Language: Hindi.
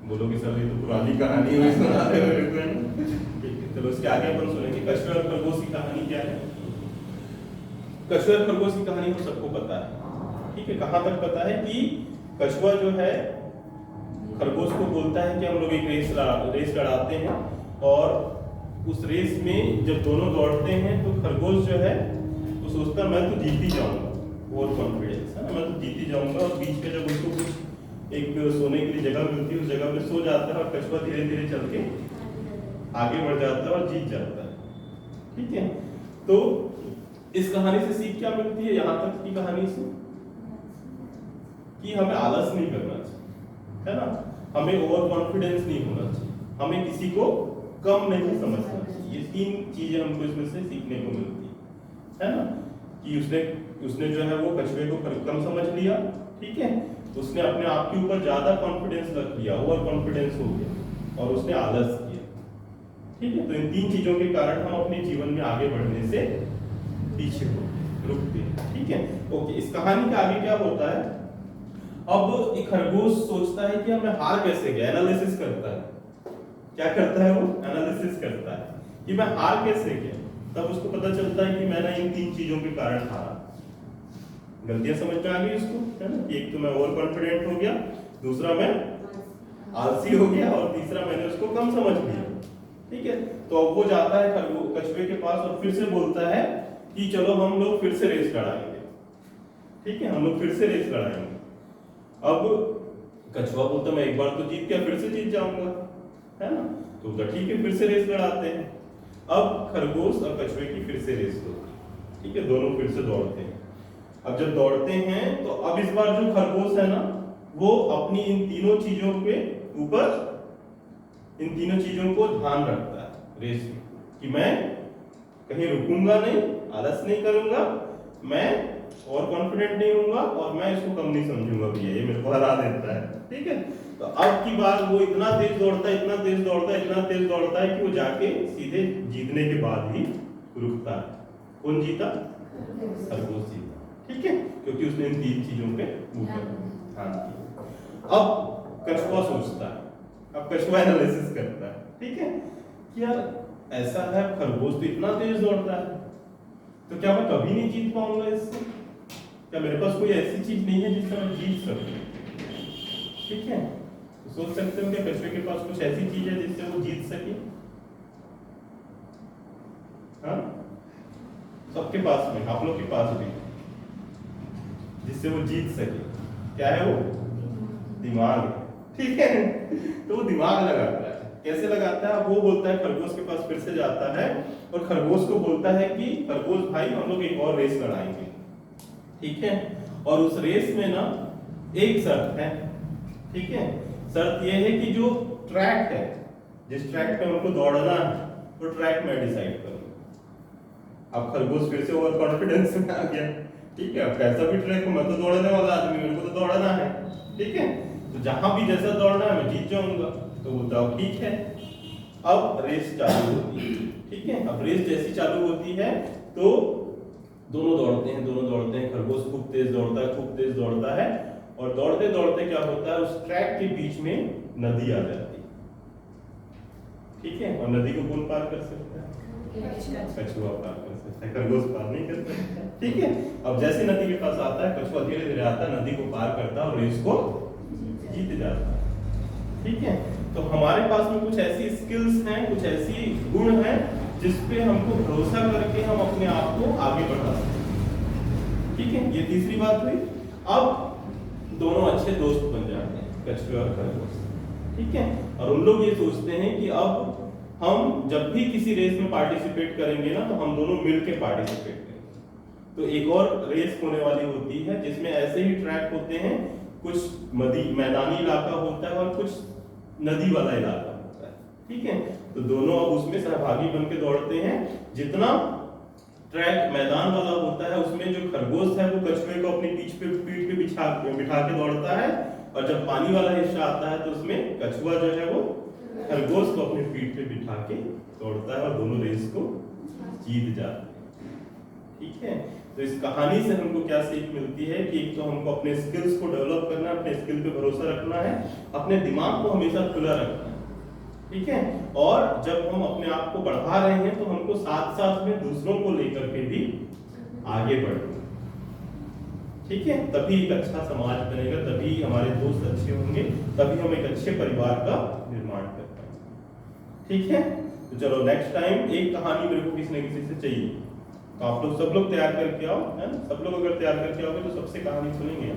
बोलोगे सर ये तो पुरानी कहानी है सुना रहे हो मेरे को, है ना? ठीक है, चलो इसके आगे अपन सुनेंगे कछुए और खरगोश की कहानी क्या है। कछुए और खरगोश की कहानी तो सबको पता है, ठीक है। कहाँ तक पता है कि कछुआ जो है खरगोश को बोलता है कि हम लोग एक रेस लड़ाते हैं, और उस रेस में जब दोनों दौड़ते हैं तो खरगोश जो है वो सोचता है मैं तो जीत ही जाऊंगा, ओवर कॉन्फिडेंस है ना, मैं तो जीत ही जाऊंगा। और बीच में जब उसको कुछ एक सोने के लिए जगह मिलती है उस जगह पे सो जाता है, और कछुआ धीरे धीरे चल के आगे बढ़ जाता है और जीत जाता है, ठीक है। तो इस कहानी से सीख क्या मिलती है, यहाँ तक की कहानी से, कि हमें आलस नहीं करना चाहिए, है ना, हमें ओवर कॉन्फिडेंस नहीं होना चाहिए, हमें किसी को कम नहीं समझना चाहिए। ये तीन चीजें हमको इसमें से सीखने को मिलती है ना, कि उसने जो है वो कछुए को कम समझ लिया, ठीक है, उसने अपने आप के ऊपर ज्यादा कॉन्फिडेंस रख लिया, ओवर कॉन्फिडेंस हो गया, और उसने आलस किया, ठीक है। तो इन तीन चीजों के कारण हम अपने जीवन में आगे बढ़ने से पीछे रुकते हैं, ठीक है। ओके, इस कहानी के आगे क्या होता है, अब एक खरगोश सोचता है कि अब मैं हार कैसे गया, एनालिसिस करता है, क्या करता है वो, एनालिसिस करता है कि मैं हार कैसे गया। तब उसको पता चलता है कि मैंने इन तीन चीजों के कारण हारा। गलतियां समझ में आ गई उसको, है ना, एक तो मैं ओवर कॉन्फिडेंट हो गया, दूसरा मैं आलसी हो गया, और तीसरा मैंने उसको कम समझ लिया, ठीक है। तो अब वो जाता है कछुए के पास और फिर से बोलता है कि चलो हम लोग फिर से रेस लड़ाएंगे, ठीक है, हम लोग फिर से रेस लड़ाएंगे। अब कछुआ बोलता मैं एक बार तो जीत गया, फिर से जीत जाऊंगा, है ना, तो ठीक है फिर से रेस लड़ाते हैं। अब खरगोश और कछुए की फिर से रेस होती है, ठीक है, दोनों फिर से दौड़ते हैं। अब जब दौड़ते हैं तो अब इस बार जो खरगोश है ना, वो अपनी इन तीनों चीजों के ऊपर, इन तीनों चीजों को ध्यान रखता है रेस में, कि मैं कहीं रुकूंगा नहीं, आलस नहीं करूंगा, मैं और कॉन्फिडेंट नहीं होऊंगा, और मैं इसको कम नहीं समझूंगा भैया ये मेरे को हरा देता है, ठीक है। तो अब की बार वो इतना तेज दौड़ता है, इतना तेज दौड़ता है, इतना तेज दौड़ता है कि वो जाके सीधे जीतने के बाद ही रुकता है। कौन जीता, खरगोश जीता, ठीक है, क्योंकि उसने इन तीन चीजों पे ऊपर ध्यान दिया। अब कछुआ सोचता है, अब कछुआ एनालिसिस करता है, ठीक है, कि यार ऐसा है खरगोश तो इतना तेज दौड़ता है, तो क्या मैं कभी नहीं जीत पाऊंगा इससे, क्या मेरे पास कोई ऐसी चीज नहीं है जिससे मैं जीत सकूं, ठीक है। तो सोच सकते हो कि कछुए के पास कुछ ऐसी चीज है जिससे वो जीत सके, हाँ, सबके पास में, आप लोग के पास भी, जिससे वो जीत सके, क्या है वो, दिमाग, ठीक है। तो वो दिमाग लगाता है, कैसे लगाता है, वो बोलता है खरगोश के पास फिर से जाता है और खरगोश को बोलता है कि खरगोश भाई हम लोग एक और रेस लड़ाएंगे, ठीक है, और उस रेस में ना एक शर्त है, ठीक है, शर्त यह है कि जो ट्रैक है, जिस ट्रैक पे हमको दौड़ना है वो ट्रैक मैं डिसाइड करूंगा। अब खरगोश फिर से ओवर कॉन्फिडेंस में आ गया, ठीक है, अब कैसा भी ट्रैक हो मैं तो दौड़ने वाला आदमी, मेरे को तो दौड़ना है, ठीक है, तो जहां भी जैसा दौड़ना है मैं जीत जाऊंगा। तो बोलता हूं ठीक है। अब रेस चालू होती है, ठीक है, अब रेस जैसी चालू होती है तो दोनों दौड़ते हैं, खरगोश खूब तेज दौड़ता है, खूब तेज दौड़ता है, और दौड़ते दौड़ते क्या होता है, उस ट्रैक के बीच में नदी आ जाती है, ठीक है, और नदी को कौन पार कर सकता है, कछुआ पार कर सकता है, खरगोश पार नहीं कर सकता, ठीक है। अब जैसे नदी के पास आता है, कछुआ धीरे धीरे आता है, नदी को पार करता है और रेस को जीत जाता है, ठीक है। तो हमारे पास में कुछ ऐसी स्किल्स हैं, कुछ ऐसी गुण हैं जिसपे हमको भरोसा करके हम अपने आप को आगे बढ़ा सकते हैं, ठीक है, ये तीसरी बात हुई। अब दोनों अच्छे दोस्त बन जाते हैं, कछुआ और खरगोश, ठीक है, और उन लोग ये सोचते हैं कि अब हम जब भी किसी रेस में पार्टिसिपेट करेंगे ना, तो हम दोनों मिलकर पार्टिसिपेट करेंगे। तो एक और रेस होने वाली होती है जिसमें ऐसे ही ट्रैक होते हैं, कुछ मैदानी इलाका होता है और कुछ नदी वाला इलाका होता है, ठीक है, तो दोनों अब उसमें सहभागी बन के दौड़ते हैं। जितना ट्रैक मैदान वाला होता है उसमें जो खरगोश है वो कछुए को अपनी पीठ पे बिठा के दौड़ता है, और जब पानी वाला हिस्सा आता है तो उसमें कछुआ जो है वो खरगोश को अपनी पीठ पे बिठा के दौड़ता है, और दोनों रेस को जीत जाते हैं, ठीक है। तो इस कहानी से हमको क्या सीख मिलती है कि एक तो हमको अपने स्किल्स को डेवलप करना है, अपने स्किल पे भरोसा रखना है, अपने दिमाग को हमेशा खुला रखना है, ठीक है। और जब हम अपने आप को बढ़ा रहे हैं तो हमको साथ साथ में दूसरों को लेकर के भी आगे बढ़ना, ठीक है। तभी एक अच्छा समाज बनेगा, तभी हमारे दोस्त अच्छे होंगे, तभी हम एक अच्छे परिवार का निर्माण कर पाएंगे, ठीक है। तो चलो नेक्स्ट टाइम एक कहानी मेरे को किसी न किसी से चाहिए, तो आप लोग सब लोग तैयार करके आओ, है ना। सब लोग अगर तैयार करके आओगे तो सबसे कहानी सुनेंगे।